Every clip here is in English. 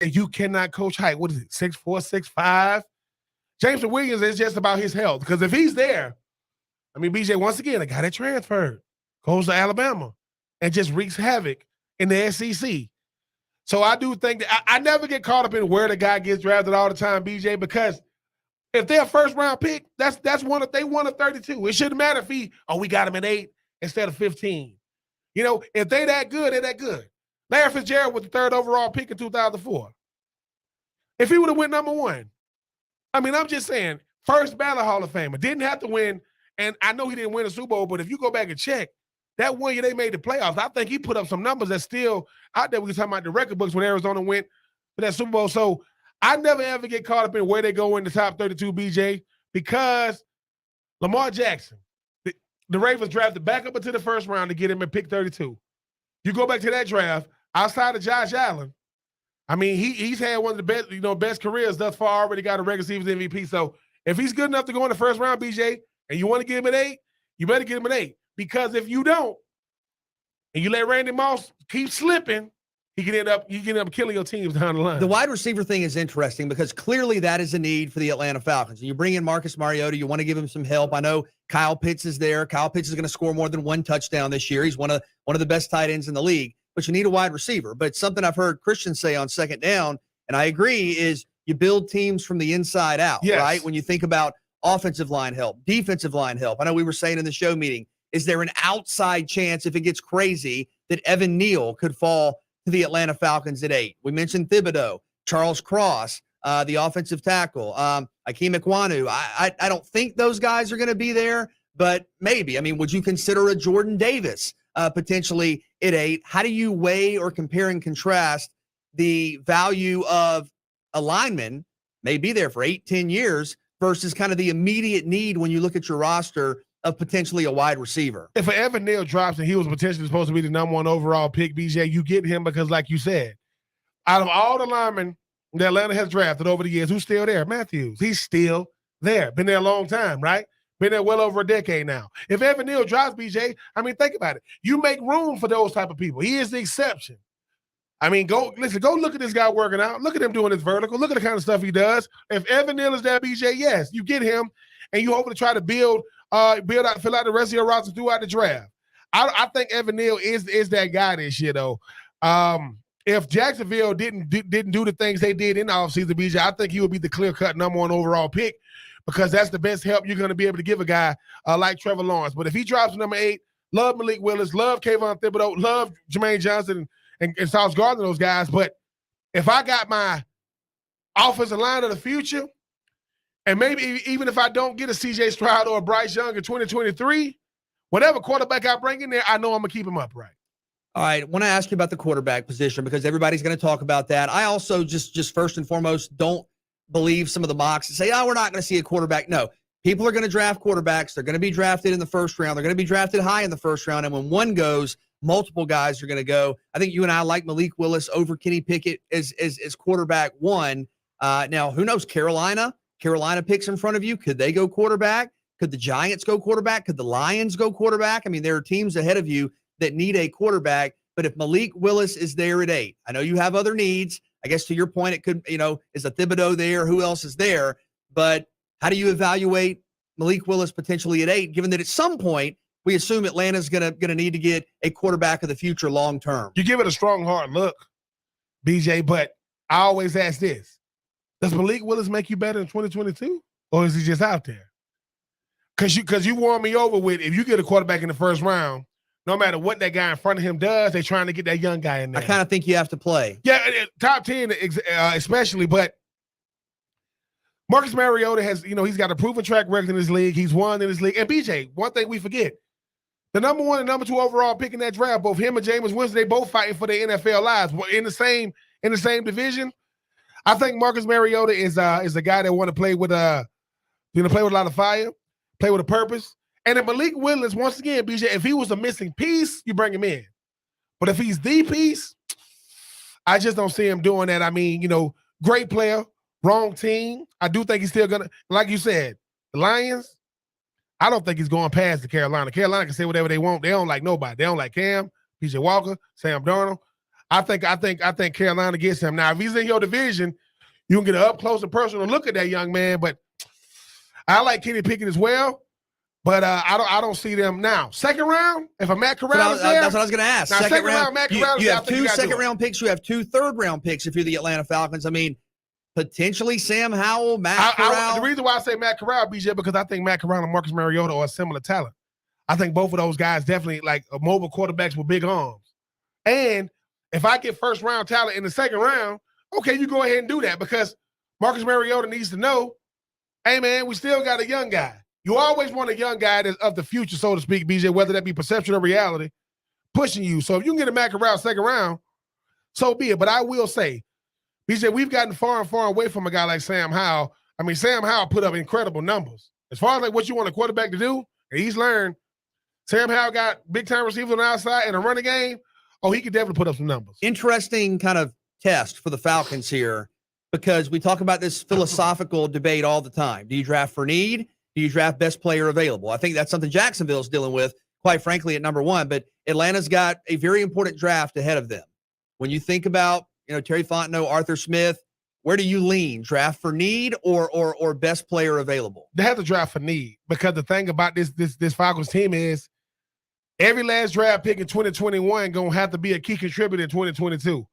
You cannot coach height. What is it, 6'4", 6'5"? Jameson Williams is just about his health. Because if he's there, I mean, BJ, once again, a guy that transferred, goes to Alabama, and just wreaks havoc in the SEC. So I do think that I never get caught up in where the guy gets drafted all the time, BJ, because if they're a first-round pick, that's one of they won a 32. It shouldn't matter if we got him at 8 instead of 15. You know, if they that good, they're that good. Larry Fitzgerald was the 3rd overall pick in 2004. If he would have went number 1, I mean, I'm just saying, first ballot Hall of Famer, didn't have to win, and I know he didn't win a Super Bowl, but if you go back and check, that 1 year they made the playoffs, I think he put up some numbers that's still out there. We can talk about the record books when Arizona went for that Super Bowl. So I never ever get caught up in where they go in the top 32, BJ, because Lamar Jackson, the Ravens drafted back up into the first round to get him at pick 32. You go back to that draft, outside of Josh Allen, I mean, he's had one of the best careers thus far, already got a regular season MVP. So if he's good enough to go in the first round, BJ, and you want to get him at 8, you better get him at 8. Because if you don't, and you let Randy Moss keep slipping, you can end up killing your teams down the line. The wide receiver thing is interesting because clearly that is a need for the Atlanta Falcons. You bring in Marcus Mariota, you want to give him some help. I know Kyle Pitts is there. Kyle Pitts is going to score more than 1 touchdown this year. He's one of the best tight ends in the league. But you need a wide receiver. But something I've heard Christian say on second down, and I agree, is you build teams from the inside out, yes. Right? When you think about offensive line help, defensive line help. I know we were saying in the show meeting, is there an outside chance, if it gets crazy, that Evan Neal could fall to the Atlanta Falcons at 8? We mentioned Thibodeau, Charles Cross, the offensive tackle, Akeem Ekwonu. I don't think those guys are going to be there, but maybe. I mean, would you consider a Jordan Davis potentially at 8? How do you weigh or compare and contrast the value of a lineman, may be there for 8-10 years, versus kind of the immediate need when you look at your roster of potentially a wide receiver? If Evan Neal drops and he was potentially supposed to be the number 1 overall pick, BJ, you get him because, like you said, out of all the linemen that Atlanta has drafted over the years, who's still there? Matthews. He's still there. Been there a long time, right? Been there well over a decade now. If Evan Neal drops, BJ, I mean, think about it. You make room for those type of people. He is the exception. I mean, go look at this guy working out. Look at him doing his vertical. Look at the kind of stuff he does. If Evan Neal is there, BJ, yes, you get him, and you hope to try to fill out the rest of your roster throughout the draft. I think Evan Neal is that guy this year, though. If Jacksonville didn't do the things they did in the offseason, BJ, I think he would be the clear-cut number 1 overall pick because that's the best help you're going to be able to give a guy like Trevor Lawrence. But if he drops number 8, love Malik Willis, love Kayvon Thibodeau, love Jermaine Johnson and Sauce Gardner, those guys. But if I got my offensive line of the future, and maybe even if I don't get a C.J. Stroud or a Bryce Young in 2023, whatever quarterback I bring in there, I know I'm going to keep him upright. All right, I want to ask you about the quarterback position because everybody's going to talk about that. I also just first and foremost don't believe some of the mocks and say, we're not going to see a quarterback. No, people are going to draft quarterbacks. They're going to be drafted in the first round. They're going to be drafted high in the first round. And when one goes, multiple guys are going to go. I think you and I like Malik Willis over Kenny Pickett as quarterback 1. Now, who knows? Carolina picks in front of you. Could they go quarterback? Could the Giants go quarterback? Could the Lions go quarterback? I mean, there are teams ahead of you that need a quarterback. But if Malik Willis is there at 8, I know you have other needs. I guess to your point, it could, is a Thibodeau there? Who else is there? But how do you evaluate Malik Willis potentially at 8, given that at some point we assume Atlanta's gonna need to get a quarterback of the future long term? You give it a strong, hard look, BJ, but I always ask this. Does Malik Willis make you better in 2022? Or is he just out there? Because you won me over with, if you get a quarterback in the first round, no matter what that guy in front of him does, they're trying to get that young guy in there. I kind of think you have to play. Yeah, top 10 especially, but Marcus Mariota has, he's got a proven track record in this league. He's won in this league. And BJ, one thing we forget, the number 1 and number 2 overall pick in that draft, both him and Jameis Winston, they both fighting for their NFL lives in the same division. I think Marcus Mariota is a guy that want to play with play with a lot of fire, play with a purpose. And if Malik Willis, once again, BJ, if he was a missing piece, you bring him in. But if he's the piece, I just don't see him doing that. I mean, great player, wrong team. I do think he's still going to, like you said, the Lions, I don't think he's going past the Carolina. Carolina can say whatever they want. They don't like nobody. They don't like Cam, PJ Walker, Sam Darnold. I think Carolina gets him. Now, if he's in your division, you can get an up close and personal look at that young man. But I like Kenny Pickett as well. But I don't see them now. Second round, if a Matt Corral is there, that's what I was going to ask. Now, second round, Matt Corral, you have 2 second-round picks. You have 2 third-round picks if you're the Atlanta Falcons. I mean, potentially Sam Howell, Matt Corral. The reason why I say Matt Corral, BJ, because I think Matt Corral and Marcus Mariota are a similar talent. I think both of those guys definitely like mobile quarterbacks with big arms. And if I get first-round talent in the second round, okay, you go ahead and do that because Marcus Mariota needs to know, hey, man, we still got a young guy. You always want a young guy that's of the future, so to speak, BJ, whether that be perception or reality, pushing you. So if you can get a Matt Corral second round, so be it. But I will say, BJ, we've gotten far and far away from a guy like Sam Howell. I mean, Sam Howell put up incredible numbers. As far as like what you want a quarterback to do, and he's learned, Sam Howell got big-time receivers on the outside and a running game. Oh, he could definitely put up some numbers. Interesting kind of test for the Falcons here because we talk about this philosophical debate all the time. Do you draft for need? Do you draft best player available? I think that's something Jacksonville's dealing with, quite frankly, at number 1. But Atlanta's got a very important draft ahead of them. When you think about, Terry Fontenot, Arthur Smith, where do you lean? Draft for need or best player available? They have to draft for need because the thing about this Falcons team is every last draft pick in 2021 gonna have to be a key contributor in 2022.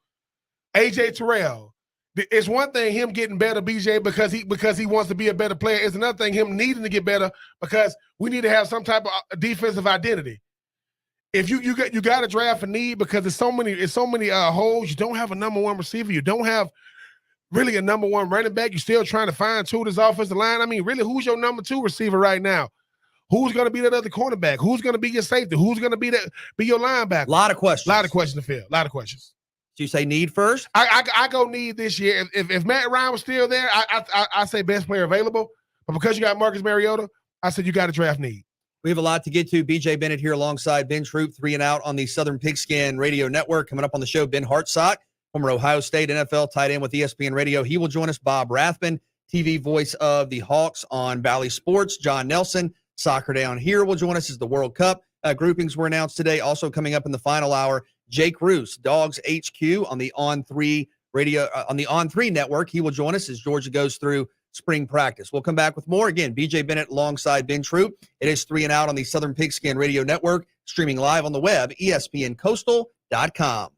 AJ Terrell. It's one thing him getting better, BJ, because he wants to be a better player. It's another thing him needing to get better because we need to have some type of defensive identity. If you got to draft for need because there's so many holes. You don't have a number 1 receiver. You don't have really a number 1 running back. You're still trying to fine-tune this offensive line. I mean, really, who's your number 2 receiver right now? Who's going to be that other cornerback? Who's going to be your safety? Who's going to be your linebacker? A lot of questions. A lot of questions to fill. A lot of questions. So you say need first? I go need this year. If Matt Ryan was still there, I say best player available. But because you got Marcus Mariota, I said you got to draft need. We have a lot to get to. BJ Bennett here alongside Ben Troop, 3 and Out on the Southern Pigskin Radio Network. Coming up on the show, Ben Hartsock, former Ohio State NFL tight end with ESPN Radio. He will join us. Bob Rathman, TV voice of the Hawks on Valley Sports. John Nelson, Soccer Day on Here, will join us as the World Cup groupings were announced today. Also coming up in the final hour, Jake Roos, Dogs HQ on the On3 radio on the On3 network. He will join us as Georgia goes through spring practice. We'll come back with more. Again, BJ Bennett alongside Ben Troop. It is 3 and Out on the Southern Pigskin Radio Network, streaming live on the web, ESPNCoastal.com.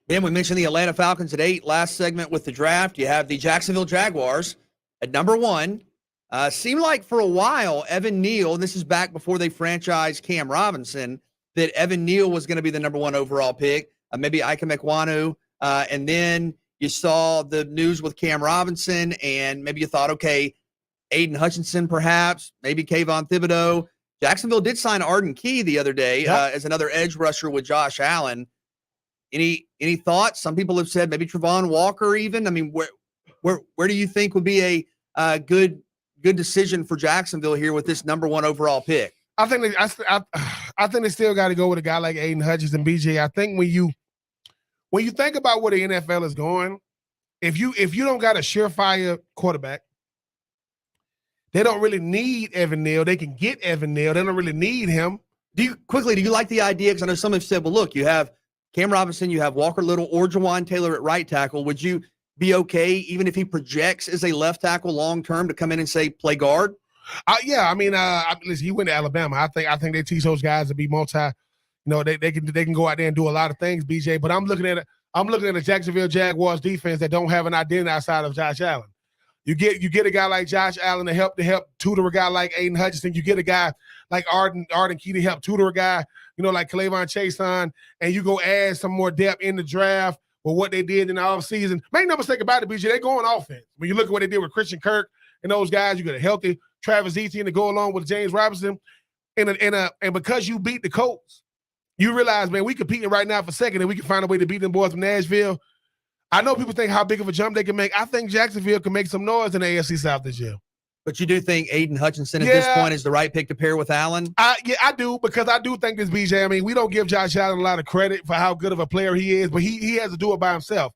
Then we mentioned the Atlanta Falcons at 8, last segment with the draft. You have the Jacksonville Jaguars at number 1. Seemed like for a while, Evan Neal, and this is back before they franchised Cam Robinson, that Evan Neal was going to be the number 1 overall pick, maybe Ike Mekwonu. And then you saw the news with Cam Robinson, and maybe you thought, okay, Aiden Hutchinson perhaps, maybe Kayvon Thibodeau. Jacksonville did sign Arden Key the other day as another edge rusher with Josh Allen. Any thoughts? Some people have said maybe Travon Walker even. I mean, where do you think would be a good decision for Jacksonville here with this number 1 overall pick? I think they still got to go with a guy like Aiden Hutchinson, BJ. I think when you think about where the NFL is going, if you don't got a surefire quarterback, they don't really need Evan Neal. They can get Evan Neal. They don't really need him. Do you like the idea? Because I know some have said, well, look, you have Cam Robinson, you have Walker Little or Jawan Taylor at right tackle. Would you be okay, even if he projects as a left tackle long-term, to come in and say, play guard? Yeah, I mean, listen, he went to Alabama. I think they teach those guys to be they can go out there and do a lot of things, BJ. But I'm looking at the Jacksonville Jaguars defense that don't have an identity outside of Josh Allen. You get a guy like Josh Allen to help tutor a guy like Aiden Hutchinson. You get a guy like Arden Key to help tutor a guy, like K'Lavon Chaisson, and you go add some more depth in the draft with what they did in the offseason. Make no mistake about it, BJ, they go on offense. When you look at what they did with Christian Kirk and those guys, you get a healthy Travis Etienne to go along with James Robinson. And because you beat the Colts, you realize, man, we competing right now for second, and we can find a way to beat them boys from Nashville. I know people think how big of a jump they can make. I think Jacksonville can make some noise in the AFC South this year. But you do think Aiden Hutchinson at this point is the right pick to pair with Allen? Yeah, I do, because I do think this, BJ. I mean, we don't give Josh Allen a lot of credit for how good of a player he is, but he has to do it by himself.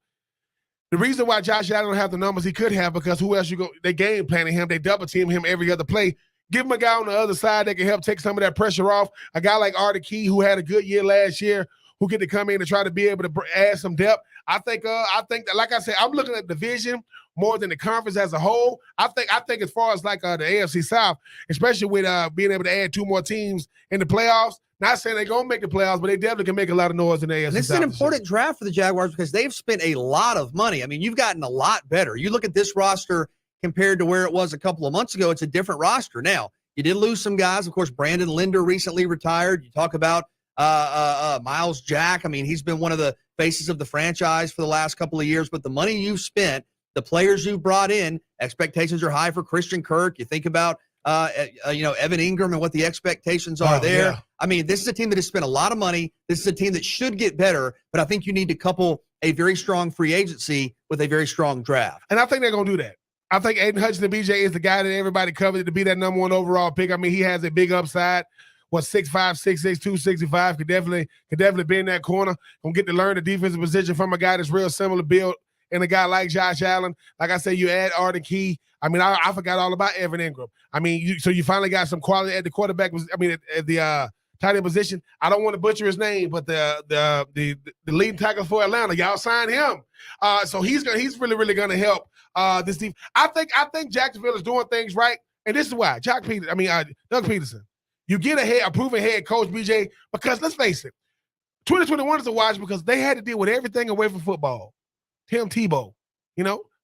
The reason why Josh Allen don't have the numbers he could have, because who else they game planning him, they double team him every other play. Give him a guy on the other side that can help take some of that pressure off. A guy like Arden Key, who had a good year last year, who get to come in and try to be able to add some depth. I think that, like I said, I'm looking at the division more than the conference as a whole. I think as far as like the AFC South, especially with being able to add 2 more teams in the playoffs. Not saying they're going to make the playoffs, but they definitely can make a lot of noise in the AFC South. And this is an important draft for the Jaguars because they've spent a lot of money. I mean, you've gotten a lot better. You look at this roster compared to where it was a couple of months ago, it's a different roster. Now, you did lose some guys. Of course, Brandon Linder recently retired. You talk about Miles Jack. I mean, he's been one of the faces of the franchise for the last couple of years. But the money you've spent, the players you've brought in, expectations are high for Christian Kirk. You think about Evan Ingram and what the expectations are there. Yeah. I mean, this is a team that has spent a lot of money. This is a team that should get better, but I think you need to couple a very strong free agency with a very strong draft. And I think they're going to do that. I think Aiden Hutchinson, BJ, is the guy that everybody coveted to be that number 1 overall pick. I mean, he has a big upside. 6'5", 6'6", 265, could definitely be in that corner. Gonna get to learn the defensive position from a guy that's real similar build and a guy like Josh Allen. Like I said, you add Arden Key. I mean, I forgot all about Evan Ingram. I mean, so you finally got some quality at the quarterback. At the tight end position. I don't want to butcher his name, but the leading tackle for Atlanta, y'all signed him. So he's really gonna help this team. I think Jacksonville is doing things right, and this is why Doug Peterson. You get a proven head coach, BJ, because let's face it, 2021 is a watch because they had to deal with everything away from football. Tim Tebow,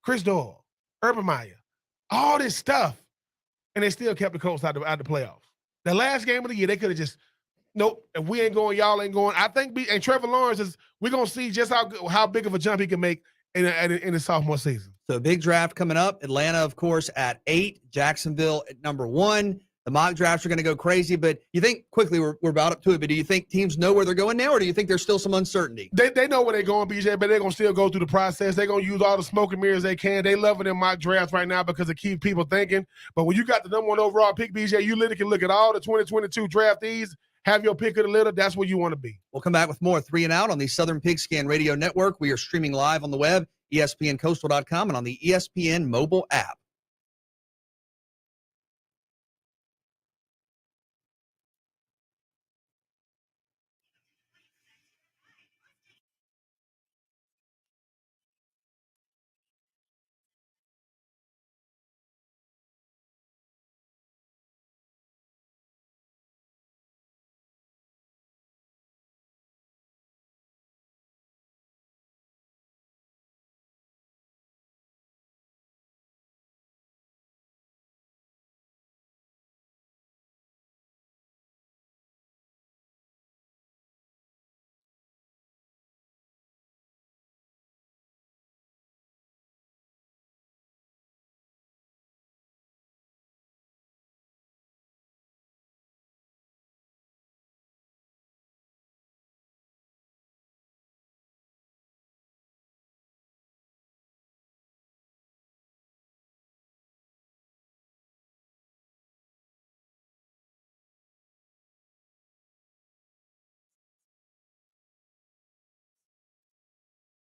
Chris Doyle, Urban Meyer, all this stuff, and they still kept the Colts out the playoffs. The last game of the year, they could have just, nope, if we ain't going, y'all ain't going. I think, and Trevor Lawrence we're going to see just how big of a jump he can make in the sophomore season. So a big draft coming up. Atlanta, of course, at 8, Jacksonville at number 1. The mock drafts are going to go crazy, but you think quickly we're about up to it, but do you think teams know where they're going now, or do you think there's still some uncertainty? They know where they're going, BJ, but they're going to still go through the process. They're going to use all the smoke and mirrors they can. They loving their mock drafts right now because it keeps people thinking. But when you got the number 1 overall pick, BJ, you literally can look at all the 2022 draftees, have your pick of the litter. That's where you want to be. We'll come back with more 3 and Out on the Southern Pigskin Radio Network. We are streaming live on the web, ESPNCoastal.com, and on the ESPN mobile app.